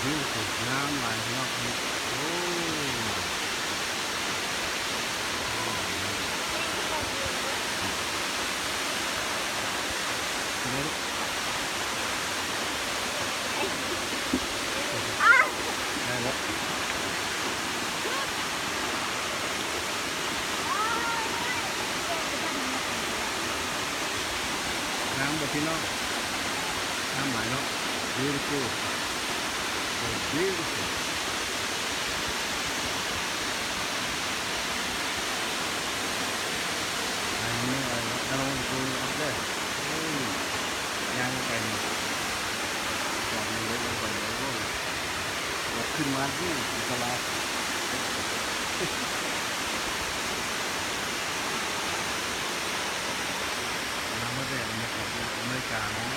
beautiful น้ำไหลเนาะโอ้เดี๋ยวได้แล้วน้ำแบบพี่น้องน้ำไหลเนาะ beautiful so beautiful อันนี้อะไรนะเราลองดูเอาเลยยังเป็นจอดเลยลงไปเลยรถขึ้นมาที่ตลาดน้ำมะแดงมาจากอเมริกาเนาะ